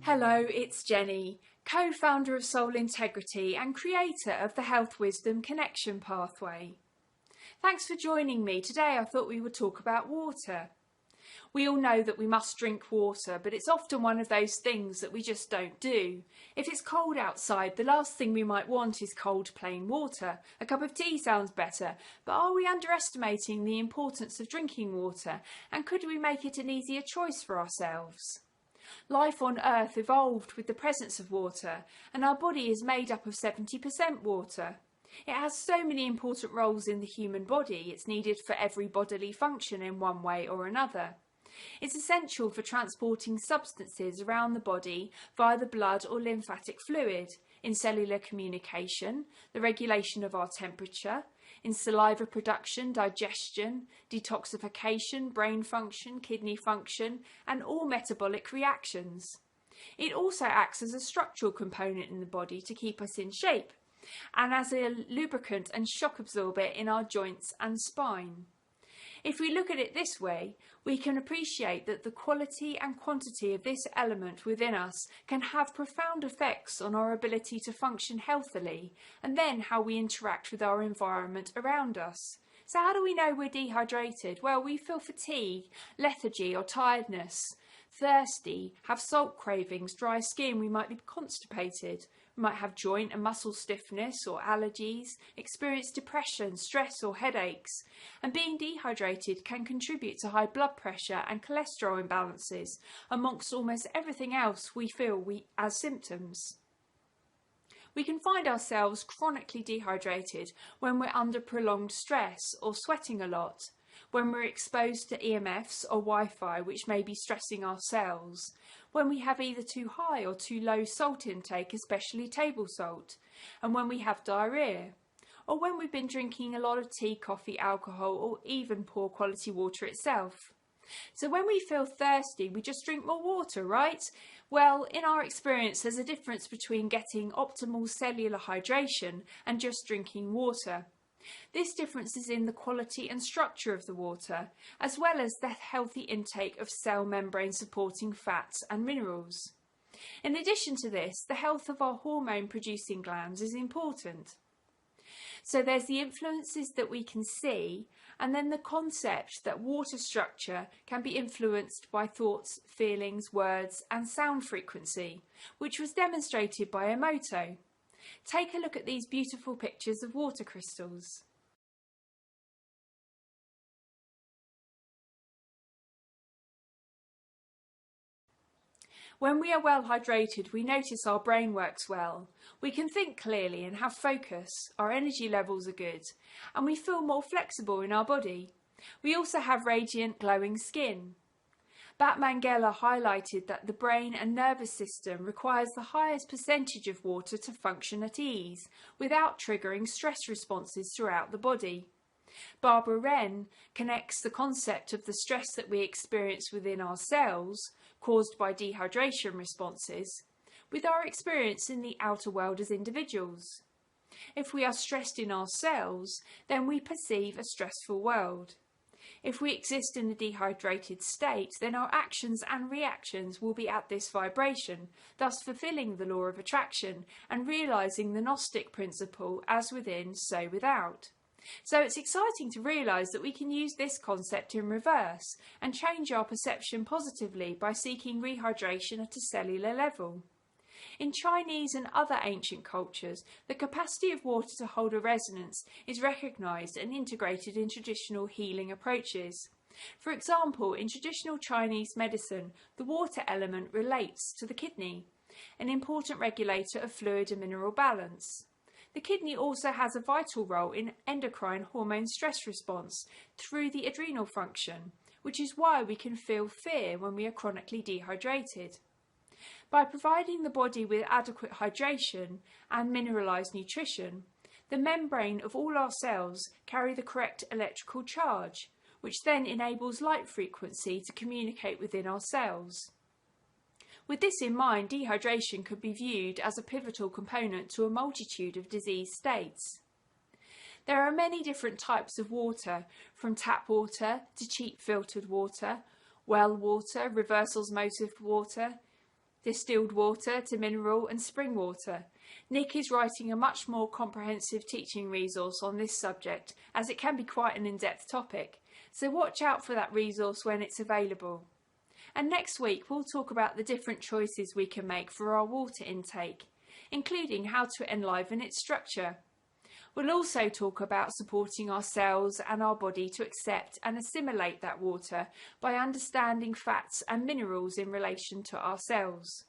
Hello, it's Jenny, co-founder of Soul Integrity and creator of the Health Wisdom Connection Pathway. Thanks for joining me. Today I thought we would talk about water. We all know that we must drink water, but it's often one of those things that we just don't do. If it's cold outside, the last thing we might want is cold plain water. A cup of tea sounds better, but are we underestimating the importance of drinking water, and could we make it an easier choice for ourselves? Life on Earth evolved with the presence of water, and our body is made up of 70% water. It has so many important roles in the human body. It's needed for every bodily function in one way or another. It's essential for transporting substances around the body via the blood or lymphatic fluid, in cellular communication, the regulation of our temperature, in saliva production, digestion, detoxification, brain function, kidney function, and all metabolic reactions. It also acts as a structural component in the body to keep us in shape, and as a lubricant and shock absorber in our joints and spine. If we look at it this way, we can appreciate that the quality and quantity of this element within us can have profound effects on our ability to function healthily, and then how we interact with our environment around us. So how do we know we're dehydrated? Well, we feel fatigue, lethargy or tiredness, thirsty, have salt cravings, dry skin, we might be constipated. We might have joint and muscle stiffness or allergies, experience depression, stress or headaches, and being dehydrated can contribute to high blood pressure and cholesterol imbalances, amongst almost everything else we feel as symptoms. We can find ourselves chronically dehydrated when we're under prolonged stress or sweating a lot, when we're exposed to EMFs or Wi-Fi which may be stressing our cells, when we have either too high or too low salt intake, especially table salt, and when we have diarrhea, or when we've been drinking a lot of tea, coffee, alcohol, or even poor quality water itself. So when we feel thirsty, we just drink more water, right? Well, in our experience, there's a difference between getting optimal cellular hydration and just drinking water. This difference is in the quality and structure of the water, as well as the healthy intake of cell membrane supporting fats and minerals. In addition to this, the health of our hormone producing glands is important. So there's the influences that we can see, and then the concept that water structure can be influenced by thoughts, feelings, words and sound frequency, which was demonstrated by Emoto. Take a look at these beautiful pictures of water crystals. When we are well hydrated, we notice our brain works well. We can think clearly and have focus, our energy levels are good, and we feel more flexible in our body. We also have radiant, glowing skin. Bat Mangela highlighted that the brain and nervous system requires the highest percentage of water to function at ease, without triggering stress responses throughout the body. Barbara Wren connects the concept of the stress that we experience within our cells, caused by dehydration responses, with our experience in the outer world as individuals. If we are stressed in our cells, then we perceive a stressful world. If we exist in a dehydrated state, then our actions and reactions will be at this vibration, thus fulfilling the law of attraction and realising the Gnostic principle, as within, so without. So it's exciting to realise that we can use this concept in reverse and change our perception positively by seeking rehydration at a cellular level. In Chinese and other ancient cultures, the capacity of water to hold a resonance is recognised and integrated in traditional healing approaches. For example, in traditional Chinese medicine, the water element relates to the kidney, an important regulator of fluid and mineral balance. The kidney also has a vital role in endocrine hormone stress response through the adrenal function, which is why we can feel fear when we are chronically dehydrated. By providing the body with adequate hydration and mineralised nutrition, the membrane of all our cells carry the correct electrical charge, which then enables light frequency to communicate within our cells. With this in mind, dehydration could be viewed as a pivotal component to a multitude of disease states. There are many different types of water, from tap water to cheap filtered water, well water, reverse osmosis water, distilled water to mineral and spring water. Nick is writing a much more comprehensive teaching resource on this subject, as it can be quite an in-depth topic, so watch out for that resource when it's available. And next week we'll talk about the different choices we can make for our water intake, including how to enliven its structure. We'll also talk about supporting our cells and our body to accept and assimilate that water by understanding fats and minerals in relation to our cells.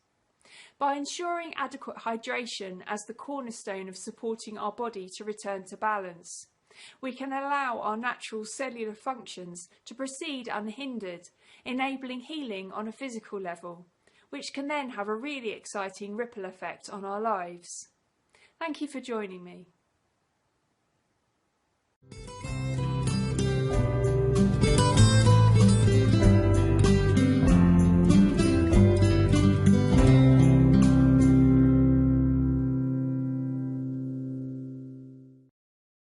By ensuring adequate hydration as the cornerstone of supporting our body to return to balance, we can allow our natural cellular functions to proceed unhindered, enabling healing on a physical level, which can then have a really exciting ripple effect on our lives. Thank you for joining me.